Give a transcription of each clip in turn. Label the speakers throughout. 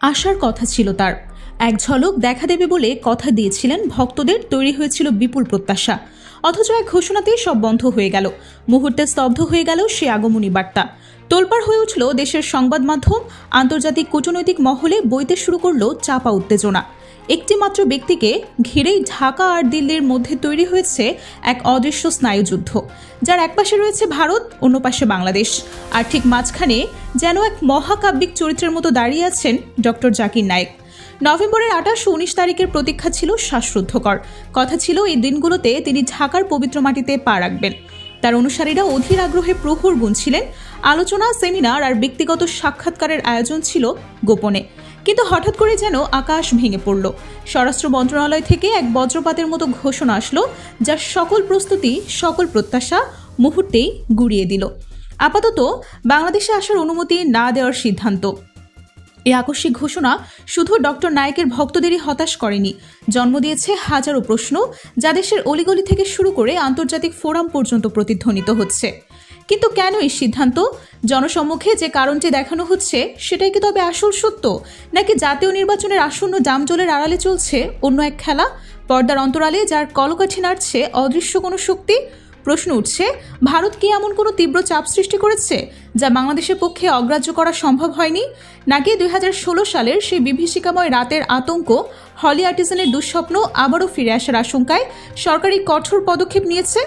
Speaker 1: আসার কথা ছিল তার। এক ঝলক দেখা দেবে বলে কথা দিয়েছিলেন ভক্তদের, তৈরি হয়েছিল বিপুল প্রত্যাশা। অথচ এক ঘোষণাতেই সব বন্ধ হয়ে গেল। মুহূর্তে স্তব্ধ হয়ে গেল সে আগমনী বার্তা। তোলপাড় হয়ে উঠল দেশের সংবাদ মাধ্যম, আন্তর্জাতিক কূটনৈতিক মহলে বইতে শুরু করল চাপা উত্তেজনা। একটি মাত্র ব্যক্তিকে ঘিরেই ঢাকা আর দিল্লির মধ্যে তৈরি হয়েছে এক অদৃশ্য স্নায়ুযুদ্ধ, যার একপাশে রয়েছে ভারত, অন্য পাশে বাংলাদেশ, আর ঠিক মাঝখানে যেন এক মহাকাব্যিক চরিত্রের মতো দাঁড়িয়ে আছেন ডক্টর জাকির নায়েক। নভেম্বরের 28 ও 19 তারিখের প্রতীক্ষা ছিল শ্বাসরুদ্ধকর। কথা ছিল এই দিনগুলোতে তিনি ঢাকার পবিত্র মাটিতে পা রাখবেন। তার অনুসারীরা অধীর আগ্রহে প্রহর গুনছিলেন। আলোচনা, সেমিনার আর ব্যক্তিগত সাক্ষাৎকারের আয়োজন ছিল গোপনে। কিন্তু হঠাৎ করে যেন আকাশ ভেঙে পড়ল। স্বরাষ্ট্র মন্ত্রণালয় থেকে এক বজ্রপাতের মতো ঘোষণা আসলো, যার সকল প্রস্তুতি, সকল প্রত্যাশা মুহূর্তেই গুড়িয়ে দিল। আপাতত বাংলাদেশে আসার অনুমতি না দেওয়ার সিদ্ধান্ত। এই আকস্মিক ঘোষণা শুধু ডক্টর নায়েকের ভক্তদেরই হতাশ করেনি, জন্ম দিয়েছে হাজারো প্রশ্ন, যা দেশের অলিগলি থেকে শুরু করে আন্তর্জাতিক ফোরাম পর্যন্ত প্রতিধ্বনিত হচ্ছে। কিন্তু কেন এই সিদ্ধান্ত? জনসম্মুখে যে কারণটি দেখানো হচ্ছে সেটাই কি তবে আসল সত্য, নাকি জাতীয় নির্বাচনের আসন্ন জামজলের আড়ালে চলছে অন্য এক খেলা, পর্দার অন্তরালে যার কলকাঠি নাড়ছে অদৃশ্য কোনো শক্তি? প্রশ্ন উঠছে, ভারত কি এমন কোনো তীব্র চাপ সৃষ্টি করেছে যা বাংলাদেশের পক্ষে অগ্রাহ্য করা সম্ভব হয়নি, নাকি 2016 সালের সেই বিভীষিকাময় রাতের আতঙ্ক, হলি আর্টিজানের দুঃস্বপ্ন আবারও ফিরে আসার আশঙ্কায় সরকারি কঠোর পদক্ষেপ নিয়েছে?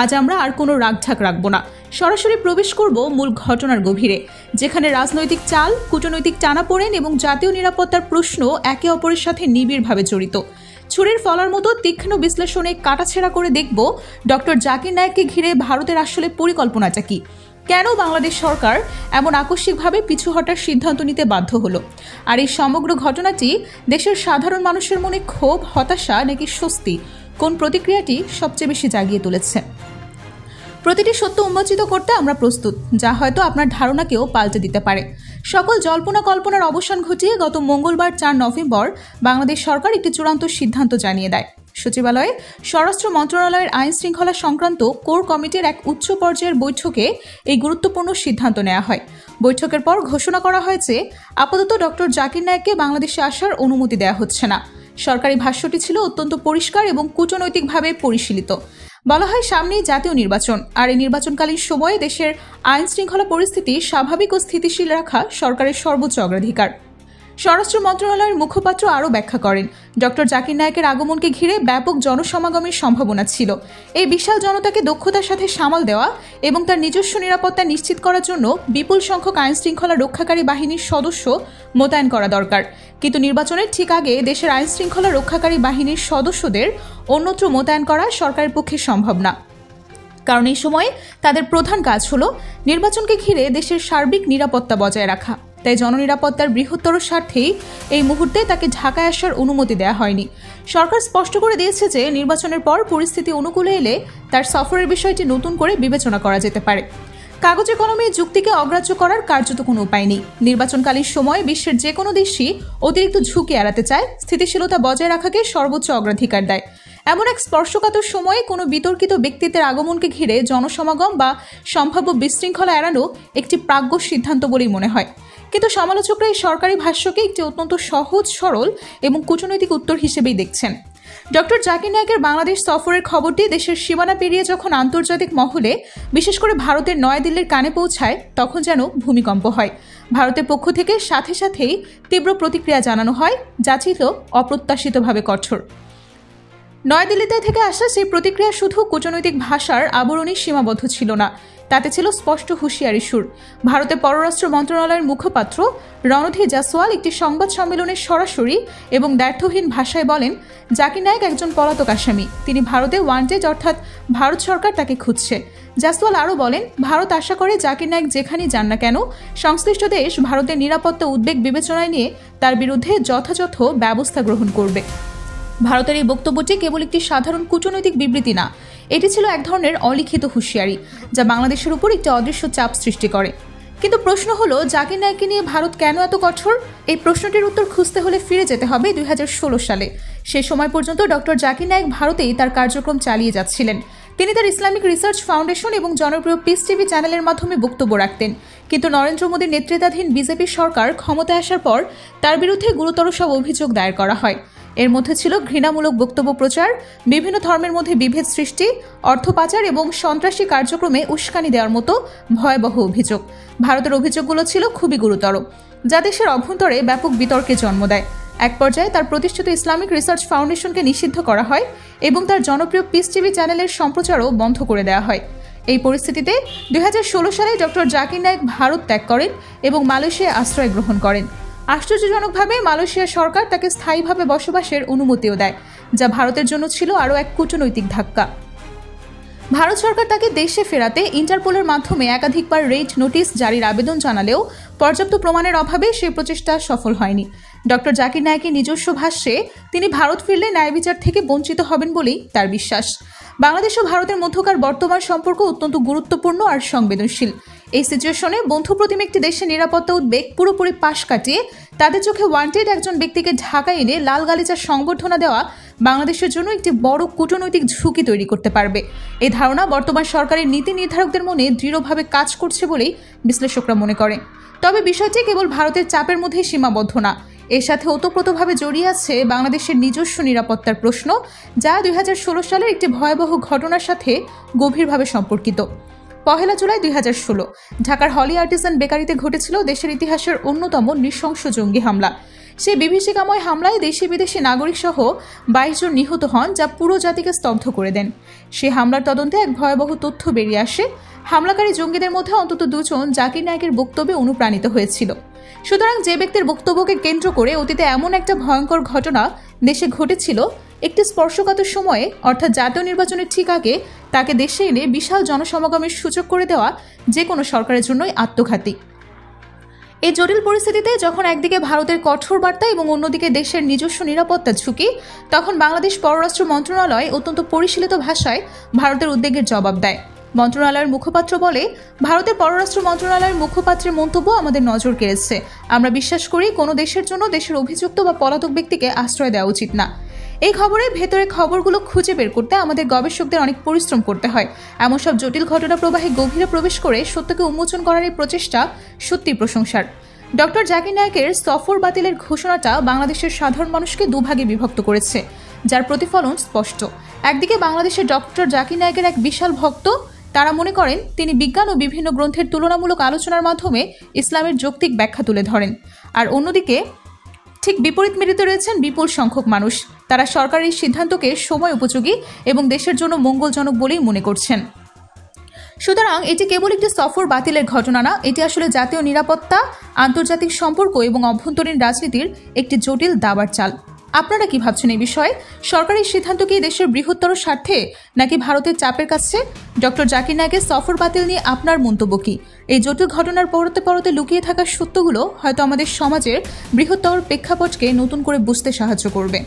Speaker 1: আজ আমরা আর কোনো রাগঢাক রাখব না, সরাসরি প্রবেশ করব মূল ঘটনার গভীরে, যেখানে রাজনৈতিক চাল, কূটনৈতিক টানাপোড়েন এবং জাতীয় নিরাপত্তার প্রশ্ন একে অপরের সাথে নিবিড়ভাবে জড়িত। ছুরির ফলার মতো তীক্ষ্ণ বিশ্লেষণে কাটাছেঁড়া করে দেখব ডক্টর জাকির নায়েককে ঘিরে ভারতের আসলে পরিকল্পনাটা কি, কেন বাংলাদেশ সরকার এমন আকস্মিকভাবে পিছু হটার সিদ্ধান্ত নিতে বাধ্য হলো, আর এই সমগ্র ঘটনাটি দেশের সাধারণ মানুষের মনে ক্ষোভ, হতাশা নাকি স্বস্তি, কোন প্রতিক্রিয়াটি সবচেয়ে বেশি জাগিয়ে তুলেছে? প্রতিটি সত্য উন্মোচিত করতে আমরা প্রস্তুত, যা হয়তো আপনার ধারণাকেও পাল্টে দিতে পারে। সকল জল্পনা কল্পনার অবসান ঘটিয়ে গত মঙ্গলবার 4 নভেম্বর বাংলাদেশ সরকার একটি চূড়ান্ত সিদ্ধান্ত জানিয়ে দেয়। সচিবালয়ে স্বরাষ্ট্র মন্ত্রণালয়ের আইন শৃঙ্খলা সংক্রান্ত কোর কমিটির এক উচ্চ পর্যায়ের বৈঠকে এই গুরুত্বপূর্ণ সিদ্ধান্ত নেওয়া হয়। বৈঠকের পর ঘোষণা করা হয়েছে, আপাতত ডক্টর জাকির নায়েককে বাংলাদেশে আসার অনুমতি দেওয়া হচ্ছে না। সরকারি ভাষ্যটি ছিল অত্যন্ত পরিষ্কার এবং কূটনৈতিকভাবে পরিশীলিত। বলা হয়, সামনেই জাতীয় নির্বাচন, আর এই নির্বাচনকালীন সময়ে দেশের আইন শৃঙ্খলা পরিস্থিতি স্বাভাবিক ও স্থিতিশীল রাখা সরকারের সর্বোচ্চ অগ্রাধিকার। স্বরাষ্ট্র মন্ত্রণালয়ের মুখপাত্র আরও ব্যাখ্যা করেন, ডক্টর জাকির নায়েকের আগমনকে ঘিরে ব্যাপক জনসমাগমের সম্ভাবনা ছিল। এই বিশাল জনতাকে দক্ষতার সাথে সামাল দেওয়া এবং তার নিজস্ব নিরাপত্তা নিশ্চিত করার জন্য বিপুল সংখ্যক আইন শৃঙ্খলা রক্ষাকারী বাহিনীর সদস্য মোতায়েন করা দরকার। কিন্তু নির্বাচনের ঠিক আগে দেশের আইন শৃঙ্খলা রক্ষাকারী বাহিনীর সদস্যদের অন্যত্র মোতায়েন করা সরকারের পক্ষে সম্ভব না, কারণ এই সময়ে তাদের প্রধান কাজ হলো নির্বাচনকে ঘিরে দেশের সার্বিক নিরাপত্তা বজায় রাখা। তাই জননিরাপত্তার বৃহত্তর স্বার্থেই এই মুহূর্তে তাকে ঢাকায় আসার অনুমতি দেওয়া হয়নি। সরকার স্পষ্ট করে দিয়েছে যে নির্বাচনের পর পরিস্থিতি অনুকূলে এলে তার সফরের বিষয়টি নতুন করে বিবেচনা করা যেতে পারে। কাগজে কলমে যুক্তিকে অগ্রাহ্য করার কার্যত কোনো উপায় নেই। নির্বাচনকালীন সময়ে বিশ্বের যে কোনো দেশই অতিরিক্ত ঝুঁকি এড়াতে চায়, স্থিতিশীলতা বজায় রাখাকে সর্বোচ্চ অগ্রাধিকার দেয়। এমন এক স্পর্শকাতর সময়ে কোনো বিতর্কিত ব্যক্তিত্বের আগমনকে ঘিরে জনসমাগম বা সম্ভাব্য বিশৃঙ্খলা এড়ানো একটি প্রাজ্ঞ সিদ্ধান্ত বলেই মনে হয়। কিন্তু সমালোচকরা এই সরকারি ভাষ্যকে একটি অত্যন্ত সহজ, সরল এবং কূটনৈতিক উত্তর হিসেবেই দেখছেন। ডক্টর জাকির নায়েকের বাংলাদেশ সফরের খবরটি দেশের সীমানা পেরিয়ে যখন আন্তর্জাতিক মহলে, বিশেষ করে ভারতের নয়াদিল্লির কানে পৌঁছায়, তখন যেন ভূমিকম্প হয়। ভারতের পক্ষ থেকে সাথে সাথেই তীব্র প্রতিক্রিয়া জানানো হয়, যা ছিল অপ্রত্যাশিতভাবে কঠোর। নয়াদিল্লিতে থেকে আসা সেই প্রতিক্রিয়া শুধু কূটনৈতিক ভাষার আবরণেই সীমাবদ্ধ ছিল না, তাতে ছিল স্পষ্ট হুঁশিয়ারি সুর। ভারতের পররাষ্ট্র মন্ত্রণালয়ের মুখপাত্র রণধীর জাসওয়াল একটি সংবাদ সম্মেলনে সরাসরি এবং দ্ব্যর্থহীন ভাষায় বলেন, জাকির নায়েক একজন পলাতক আসামি, তিনি ভারতে ওয়ান্টেড, অর্থাৎ ভারত সরকার তাকে খুঁজছে। জাসওয়াল আরও বলেন, ভারত আশা করে জাকির নায়েক যেখানেই যান না কেন, সংশ্লিষ্ট দেশ ভারতের নিরাপত্তা উদ্বেগ বিবেচনায় নিয়ে তার বিরুদ্ধে যথাযথ ব্যবস্থা গ্রহণ করবে। ভারতের এই বক্তব্যটি কেবল একটি সাধারণ কূটনৈতিক বিবৃতি না, এটি ছিল এক ধরনের অলিখিত হুঁশিয়ারি, যা বাংলাদেশের উপর একটি অদৃশ্য চাপ সৃষ্টি করে। কিন্তু প্রশ্ন হলো, জাকির নায়েককে নিয়ে ভারত কেন এত কঠোর? এই প্রশ্নটির উত্তর খুঁজতে হলে ফিরে যেতে হবে 2016 সালে। সে সময় পর্যন্ত ডক্টর জাকির নায়েক ভারতেই তার কার্যক্রম চালিয়ে যাচ্ছিলেন। তিনি তার ইসলামিক রিসার্চ ফাউন্ডেশন এবং জনপ্রিয় পিস টিভি চ্যানেলের মাধ্যমে বক্তব্য রাখতেন, কিন্তু নরেন্দ্র মোদীর নেতৃত্বাধীন বিজেপি সরকার ক্ষমতায় আসার পর তার বিরুদ্ধে গুরুতর সব অভিযোগ দায়ের করা হয়। এর মধ্যে ছিল ঘৃণামূলক বক্তব্য প্রচার, বিভিন্ন ধর্মের মধ্যে বিভেদ সৃষ্টি, অর্থ পাচার এবং সন্ত্রাসী কার্যক্রমে উস্কানি দেওয়ার মতো ভয়াবহ অভিযোগ। ভারতের অভিযোগগুলো ছিল খুবই গুরুতর, যা দেশের অভ্যন্তরে ব্যাপক বিতর্কে জন্ম দেয়। এক পর্যায়ে তার প্রতিষ্ঠিত ইসলামিক রিসার্চ ফাউন্ডেশনকে নিষিদ্ধ করা হয় এবং তার জনপ্রিয় পিস টিভি চ্যানেলের সম্প্রচারও বন্ধ করে দেওয়া হয়। এই পরিস্থিতিতে 2016 সালে ডক্টর জাকির নায়েক ভারত ত্যাগ করেন এবং মালয়েশিয়ায় আশ্রয় গ্রহণ করেন। আশ্চর্যজনকভাবে মালয়েশিয়া সরকার তাকে স্থায়ীভাবে বসবাসের অনুমতিও দেয়, যা ভারতের জন্য ছিল আরও এক কূটনৈতিক ধাক্কা। ভারত সরকার তাকে দেশে ফেরাতে ইন্টারপোলের মাধ্যমে একাধিকবার রেড নোটিশ জারির আবেদন জানালেও পর্যাপ্ত প্রমাণের অভাবে সেই প্রচেষ্টা সফল হয়নি। ডক্টর জাকির নায়েকের নিজস্ব ভাষ্যে তিনি ভারত ফিরলে ন্যায় বিচার থেকে বঞ্চিত হবেন বলেই তার বিশ্বাস। বাংলাদেশ ও ভারতের মধ্যকার বর্তমান সম্পর্ক অত্যন্ত গুরুত্বপূর্ণ আর সংবেদনশীল। এই সিচুয়েশনে বন্ধুপ্রতিম একটি দেশের নিরাপত্তা উদ্বেগ পুরোপুরি পাশ কাটিয়ে তাদের চোখে ওয়ান্টেড একজন ব্যক্তিকে ঢাকায় এনে লাল গালিচার সংবর্ধনা দেওয়া বাংলাদেশের জন্য একটি বড় কূটনৈতিক ঝুঁকি তৈরি করতে পারবে। এই ধারণা বর্তমান সরকারের নীতি নির্ধারকদের মনে দৃঢ়ভাবে কাজ করছে বলেই বিশ্লেষকরা মনে করেন। তবে বিষয়টি কেবল ভারতের চাপের মধ্যেই সীমাবদ্ধ না, এর সাথে ওতপ্রোতভাবে জড়িয়ে আছে বাংলাদেশের নিজস্ব নিরাপত্তার প্রশ্ন, যা 2016 সালের একটি ভয়াবহ ঘটনার সাথে গভীরভাবে সম্পর্কিত। 1 জুলাই 2016 ঢাকার হলি আর্টিসান বেকারিতে ঘটেছিল দেশের ইতিহাসের অন্যতম নৃশংস জঙ্গি হামলা। সেই বিভীষিকাময় হামলায় দেশি বিদেশি নাগরিক সহ 22 জন নিহত হন, যা পুরো জাতিকে স্তব্ধ করে দেন। সেই হামলার তদন্তে এক ভয়াবহ তথ্য বেরিয়ে আসে। হামলাকারী জঙ্গিদের মধ্যে অন্তত 2 জন জাকির নায়েকের বক্তব্যে অনুপ্রাণিত হয়েছিল। সুতরাং যে ব্যক্তির বক্তব্যকে কেন্দ্র করে অতীতে এমন একটা ভয়ঙ্কর ঘটনা দেশে ঘটেছিল, একটি স্পর্শকাতর সময়ে অর্থাৎ জাতীয় নির্বাচনের ঠিক আগে তাকে দেশে এনে বিশাল জনসমাগমের সুযোগ করে দেওয়া যে কোনো সরকারের জন্যই আত্মঘাতী। এই জটিল পরিস্থিতিতে যখন একদিকে ভারতের কঠোর বার্তা এবং অন্যদিকে দেশের নিজস্ব নিরাপত্তার ঝুঁকি, তখন বাংলাদেশ পররাষ্ট্র মন্ত্রণালয় অত্যন্ত পরিশীলিত ভাষায় ভারতের উদ্বেগের জবাব দেয়। মন্ত্রণালয়ের মুখপাত্র বলে, ভারতের পররাষ্ট্র মন্ত্রণালয়ের মুখপাত্রের মন্তব্য আমাদের নজর কেড়েছে। আমরা বিশ্বাস করি কোনো দেশের জন্য দেশের অভিযুক্ত বা পলাতক ব্যক্তিকে আশ্রয় দেওয়া উচিত না। এই খবরের ভেতরে খবরগুলো খুঁজে বের করতে আমাদের গবেষকদের অনেক পরিশ্রম করতে হয়। এমন সব জটিল ঘটনা প্রবাহে গভীরে প্রবেশ করে সত্যকে উন্মোচন করার এই প্রচেষ্টা সত্যি প্রশংসার। ডক্টর জাকির নায়েকের সফর বাতিলের ঘোষণাটা বাংলাদেশের সাধারণ মানুষকে দুভাগে বিভক্ত করেছে, যার প্রতিফলন স্পষ্ট। একদিকে বাংলাদেশের ডক্টর জাকির নায়েকের এক বিশাল ভক্ত, তারা মনে করেন তিনি বিজ্ঞান ও বিভিন্ন গ্রন্থের তুলনামূলক আলোচনার মাধ্যমে ইসলামের যৌক্তিক ব্যাখ্যা তুলে ধরেন। আর অন্যদিকে ঠিক বিপরীত মেরুতে রয়েছেন বিপুল সংখ্যক মানুষ, তারা সরকারের সিদ্ধান্তকে সময় উপযোগী এবং দেশের জন্য মঙ্গলজনক বলেই মনে করছেন। সুতরাং এটি কেবল একটি সফর বাতিলের ঘটনা না, এটি আসলে জাতীয় নিরাপত্তা, আন্তর্জাতিক সম্পর্ক এবং অভ্যন্তরীণ রাজনীতির একটি জটিল দাবার চাল। আপনারা কি ভাবছেন এই বিষয়ে? সরকারের সিদ্ধান্ত কি দেশের বৃহত্তর স্বার্থে নাকি ভারতের চাপের কাছে? ডক্টর জাকির নায়েকের সফর বাতিল নিয়ে আপনার মন্তব্য কি? এই জটিল ঘটনার পরতে পরতে লুকিয়ে থাকা সত্যগুলো হয়তো আমাদের সমাজের বৃহত্তর প্রেক্ষাপটকে নতুন করে বুঝতে সাহায্য করবে।